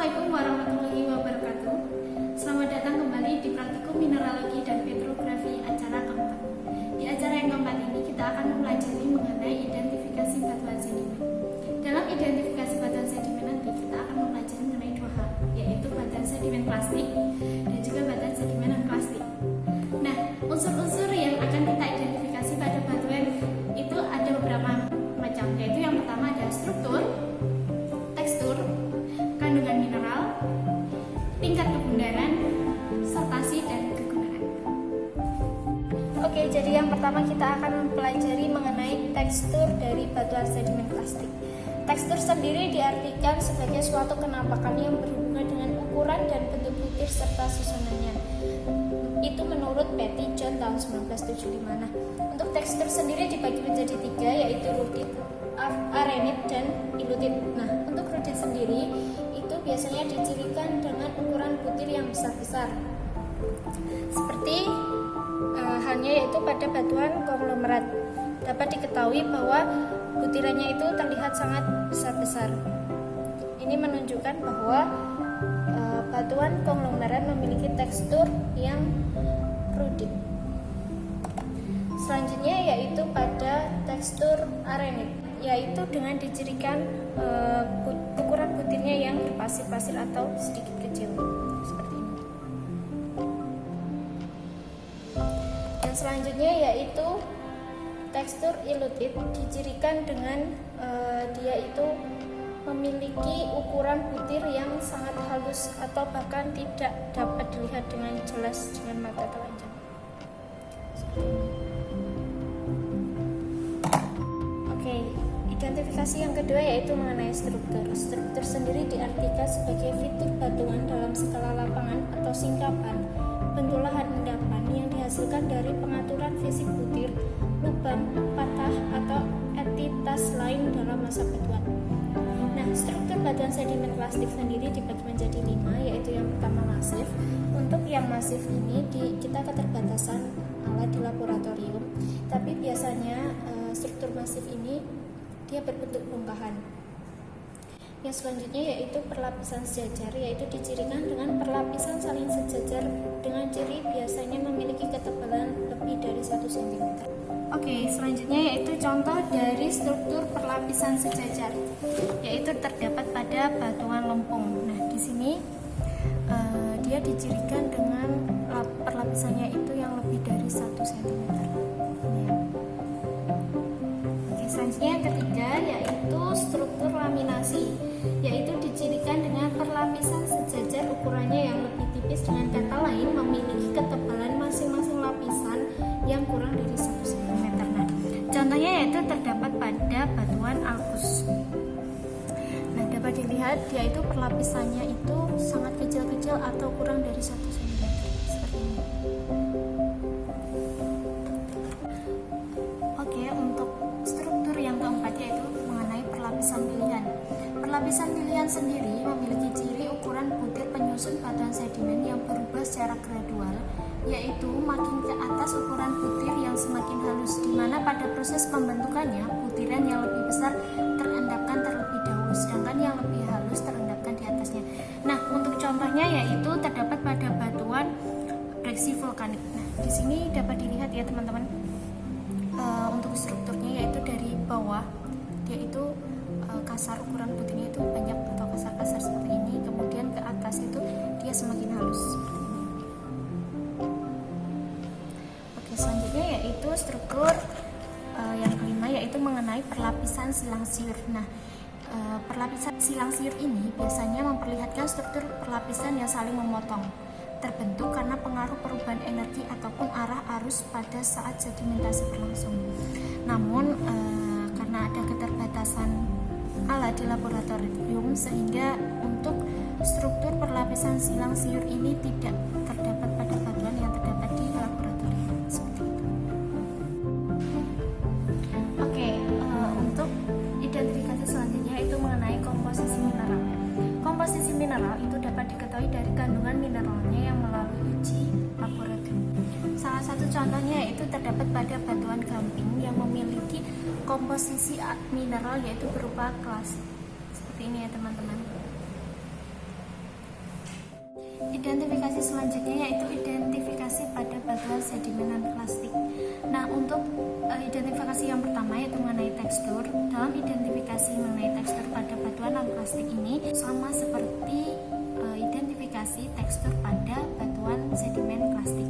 Assalamualaikum warahmatullahi wabarakatuh. Selamat datang kembali di Praktikum Mineralogi dan Petrografi acara keempat. Di acara yang keempat ini kita akan mempelajari mengenai identifikasi batuan sedimen. Dalam identifikasi batuan sedimen nanti kita akan mempelajari mengenai dua hal, yaitu batuan sedimen plastik dan juga batuan sedimen non plastik. Nah, unsur-unsur yang akan kita identifikasi pada batuan itu ada beberapa macam, yaitu yang pertama ada struktur, tekstur, kandungan mineral, tingkat kebundaran, sortasi, dan kegunaan. Oke, jadi yang pertama kita akan mempelajari mengenai tekstur dari batuan sedimen plastik. Tekstur sendiri diartikan sebagai suatu kenampakan yang berhubungan dengan ukuran dan bentuk butir serta susunannya. Itu menurut Patty John tahun 1975. Nah, untuk tekstur sendiri dibagi menjadi tiga, yaitu rudit, arenit, dan ilutit. Nah, untuk rudit sendiri itu biasanya dicirikan dengan ukuran butir yang besar-besar, seperti halnya yaitu pada batuan konglomerat. Dapat diketahui bahwa butirannya itu terlihat sangat besar-besar. Ini menunjukkan bahwa batuan konglomerat memiliki tekstur yang rudit. Selanjutnya yaitu pada tekstur arenit, yaitu dengan dicirikan ukuran butirnya yang berpasir-pasir atau sedikit kecil seperti ini. Dan selanjutnya yaitu tekstur ilutit, dicirikan dengan dia itu memiliki ukuran butir yang sangat halus atau bahkan tidak dapat dilihat dengan jelas dengan mata telanjang. Oke, identifikasi yang kedua yaitu mengenai struktur. Struktur sendiri diartikan sebagai fitur batuan dalam skala lapangan atau singkapan bentuk lahan endapan yang dihasilkan dari pengaturan fisik butir, lubang, patah, atau entitas lain dalam masa batuan. Nah, struktur batuan sedimen plastik sendiri dibagi menjadi 5, yaitu yang pertama masif. Untuk yang masif ini kita keterbatasan alat di laboratorium, tapi biasanya struktur masif ini dia berbentuk bongkahan. Yang selanjutnya yaitu perlapisan sejajar, yaitu dicirikan dengan perlapisan saling sejajar dengan ciri biasanya memiliki ketebalan lebih dari 1 cm. Oke, selanjutnya yaitu contoh dari struktur perlapisan sejajar, yaitu terdapat pada batuan lempung. Nah, di sini dia dicirikan dengan perlapisannya itu yang lebih dari 1 cm. Oke, selanjutnya yang ketiga yaitu struktur laminasi, yaitu dicirikan dengan perlapisan sejajar ukurannya yang lebih tipis, dengan kata lain memiliki ketebalan masing-masing lapisan yang kurang dari 1 cm. Nah, contohnya yaitu terdapat pada batuan alkus. Nah, dapat dilihat dia itu perlapisannya itu sangat kecil-kecil atau kurang dari 1 cm seperti ini. Oke, untuk struktur yang keempat yaitu mengenai perlapisan pilihan. Perlapisan pilihan sendiri memiliki ciri ukuran butir penyusun batuan sedimen yang berubah secara gradual, yaitu makin ke atas ukuran butir yang semakin halus, di mana pada proses pembentukannya butiran yang lebih besar terendapkan terlebih dahulu, sedangkan yang lebih halus terendapkan di atasnya. Nah, untuk contohnya yaitu terdapat pada batuan breksi vulkanik. Nah, di sini dapat dilihat ya teman-teman, untuk strukturnya yaitu dari bawah dia itu kasar, ukuran butirnya itu banyak atau kasar-kasar seperti ini, kemudian ke atas itu dia semakin halus seperti ini. Oke, selanjutnya yaitu struktur yang kelima yaitu mengenai perlapisan silang siur. Nah, perlapisan silang siur ini biasanya memperlihatkan struktur perlapisan yang saling memotong, terbentuk karena pengaruh perubahan energi ataupun arah arus pada saat sedimentasi berlangsung. Namun karena ada keterbatasan alat di laboratorium, sehingga untuk struktur perlapisan silang siur ini tidak terdapat pada batuan yang terdapat di laboratorium seperti itu. Oke, untuk identifikasi selanjutnya itu mengenai komposisi mineral. Komposisi mineral itu dapat diketahui dari kandungan mineralnya yang melalui uji laboratorium. Salah satu contohnya yaitu terdapat pada batuan gamping yang memiliki komposisi mineral yaitu berupa kelas seperti ini ya teman-teman. Identifikasi selanjutnya yaitu identifikasi pada batuan sedimen non plastik. Nah, untuk identifikasi yang pertama yaitu mengenai tekstur. Dalam identifikasi mengenai tekstur pada batuan non plastik ini sama seperti identifikasi tekstur pada batuan sedimen plastik.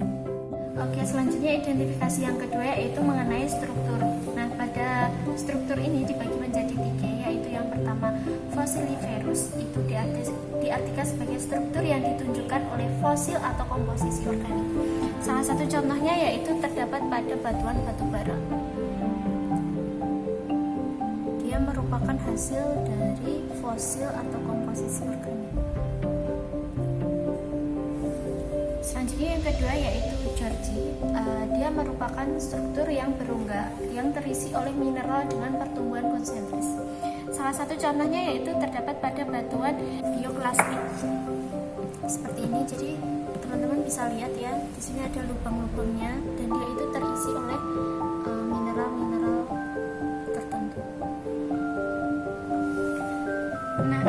Oke, selanjutnya identifikasi yang kedua yaitu mengenai struktur. Nah, pada struktur ini dibagi menjadi 3, yaitu yang pertama fossiliferous, itu diartikan sebagai struktur yang ditunjukkan oleh fosil atau komposisi organik. Salah satu contohnya yaitu terdapat pada batuan batu bara. Dia merupakan hasil dari fosil atau komposisi organik. Selanjutnya yang kedua yaitu Georgie. Dia merupakan struktur yang berongga yang terisi oleh mineral dengan pertumbuhan konsentris. Salah satu contohnya yaitu terdapat pada batuan bioklastik seperti ini. Jadi teman-teman bisa lihat ya, di sini ada lubang-lubangnya dan dia itu terisi oleh mineral-mineral tertentu. Nah,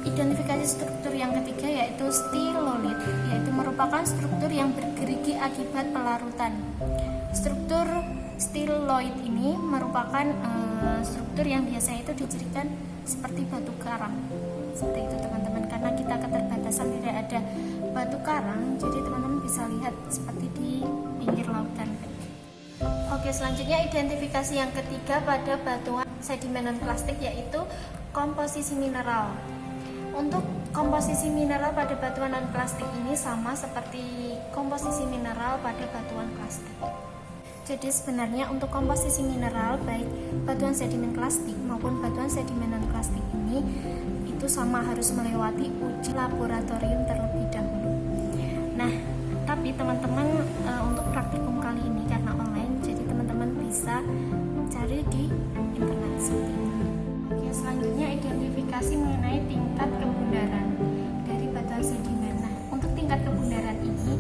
identifikasi struktur yang ketiga yaitu stilolit, yaitu merupakan struktur yang bergerigi akibat pelarutan. Struktur stiloid ini merupakan struktur yang biasanya itu dicirikan seperti batu karang. Seperti itu teman-teman, karena kita keterbatasan tidak ada batu karang, jadi teman-teman bisa lihat seperti di pinggir lautan. Oke, selanjutnya identifikasi yang ketiga pada batuan sedimen non plastik yaitu komposisi mineral. Untuk komposisi mineral pada batuan non plastik ini sama seperti komposisi mineral pada batuan plastik. Jadi sebenarnya untuk komposisi mineral baik batuan sedimen plastik maupun batuan sedimen non plastik ini itu sama, harus melewati uji laboratorium terlebih dahulu. Nah, tapi teman-teman untuk praktikum kali ini karena online, jadi teman-teman bisa cari di internet seperti ini. Oke, selanjutnya identifikasi mengenai tingkat kebunaran dari batuan sedimen. Nah, untuk tingkat kebunaran ini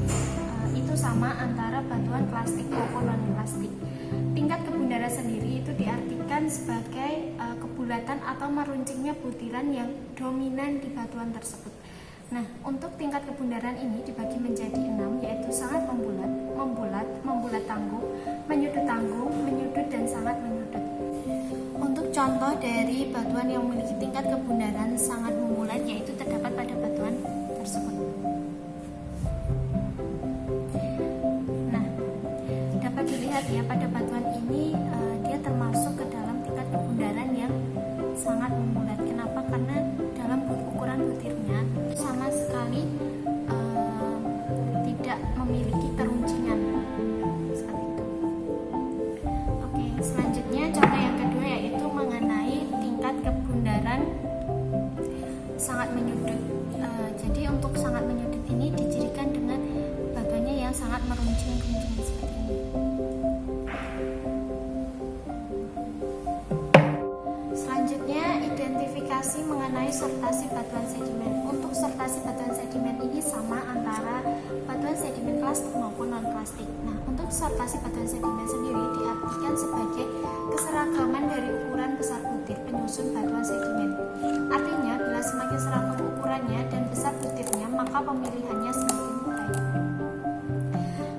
itu sama antara batuan plastik maupun non plastik. Tingkat kebunaran sendiri itu diartikan sebagai kebulatan atau meruncingnya butiran yang dominan di batuan tersebut. Nah, untuk tingkat kebunaran ini dibagi menjadi 6, yaitu sangat membulat, membulat tangguh, menyudut dan sangat menyudut. Untuk contoh dari batuan yang memiliki tingkat kebunaran sangat membulat yaitu terdapat pada batuan tersebut. Nah, dapat dilihat ya pada batuan ini dia termasuk ke dalam tingkat kebunaran yang sangat membulat. Kenapa? Karena dalam ukuran butirnya sama sekali tidak memiliki keruncingan seperti itu. Oke, selanjutnya contoh yang kedua yaitu mengenai tingkat kebunaran sangat menyudut. Jadi untuk sangat menyudut ini dicirikan dengan batuannya yang sangat meruncing-runcing seperti ini. Selanjutnya identifikasi mengenai sortasi batuan sedimen. Untuk sortasi batuan sedimen ini sama antara batuan sedimen plastik maupun non plastik. Nah, untuk sortasi batuan sedimen sendiri diartikan sebagai keseragaman dari ukuran besar butir penyusun batuan sedimen. Artinya bila semakin seragam ukurannya dan besar butirnya maka pemilihannya semakin baik.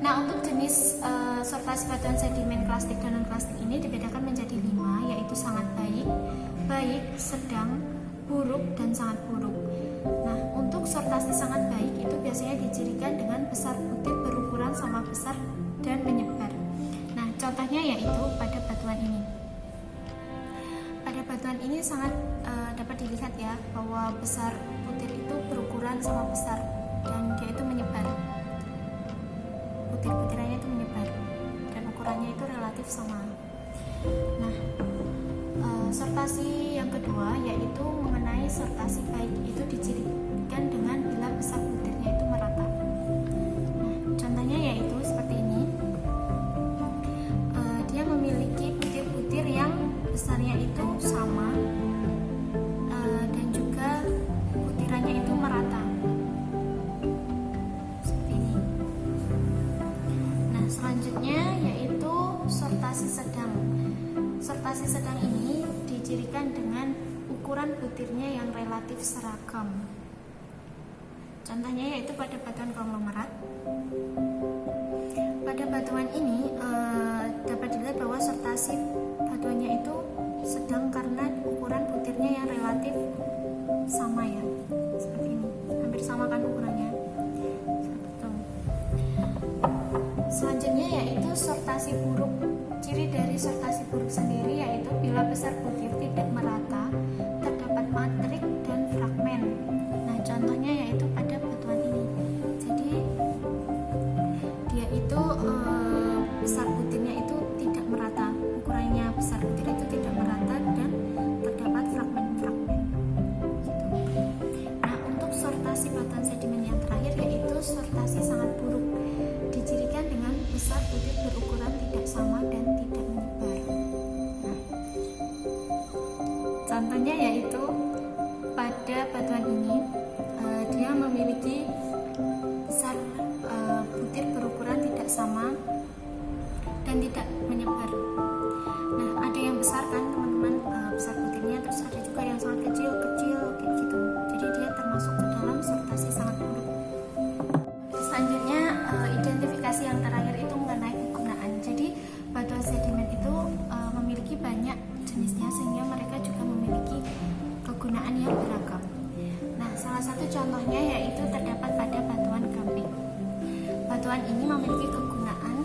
Nah, untuk jenis sortasi batuan sedimen plastik dan non plastik ini dibedakan menjadi 5, yaitu sangat baik, sedang, buruk, dan sangat buruk. Nah, untuk sortasi sangat baik itu biasanya dicirikan dengan besar butir berukuran sama besar dan menyebar. Nah, contohnya yaitu pada batuan ini. Pada batuan ini sangat dapat dilihat ya bahwa besar butir itu berukuran sama besar dan dia itu menyebar. Butir-butirannya itu menyebar dan ukurannya itu relatif sama. Nah, sortasi yang kedua yaitu mengenai sortasi baik, itu dicirikan dengan bila besar butirnya itu merata. Nah, contohnya yaitu seperti ini. Dia memiliki butir-butir yang besarnya itu sama dan juga butirannya itu merata seperti ini. Nah, selanjutnya yaitu sortasi sedang. Sortasi sedang ini dicirikan dengan ukuran butirnya yang relatif seragam. contohnya yaitu pada batuan konglomerat. Pada batuan ini dapat dilihat bahwa sortasi batuannya itu sedang karena ukuran butirnya yang relatif sama ya, seperti ini, hampir sama kan ukurannya. Selanjutnya yaitu sortasi buruk. Ciri dari sortasi buruk sendiri yaitu bila besar butir tidak merata, terdapat matrik dan fragmen. Nah, contohnya yaitu pada batuan ini. Jadi dia itu besar butirnya itu tidak merata, ukurannya besar butir itu tidak merata dan terdapat fragmen-fragmen. Nah, untuk sortasi batuan sedimen yang terakhir yaitu sortasi sangat buruk. Dicirikan dengan besar butir berukuran tidak sama dan tidak menyebar. Nah, contohnya yaitu pada batuan ini dia memiliki besar butir berukuran tidak sama dan tidak menyebar. Nah, ada yang besar kan teman-teman, besar butirnya, terus ada juga yang sangat kecil kayak gitu. Jadi dia termasuk ke dalam sortasi sangat buruk. Selanjutnya identifikasi yang terakhir itu mengenai kegunaan. Jadi batuan sedimen itu memiliki banyak jenisnya sehingga mereka juga memiliki kegunaan yang beragam. Nah, salah satu contohnya yaitu terdapat pada batuan gamping. Batuan ini memiliki kegunaan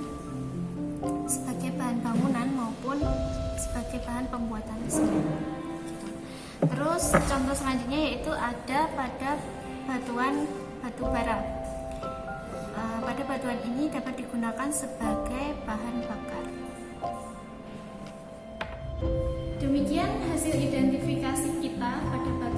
sebagai bahan bangunan maupun sebagai bahan pembuatan semen. Terus contoh selanjutnya yaitu ada pada batuan batu bara. Pada batuan ini dapat digunakan sebagai bahan bakar. Demikian hasil identifikasi kita pada batuan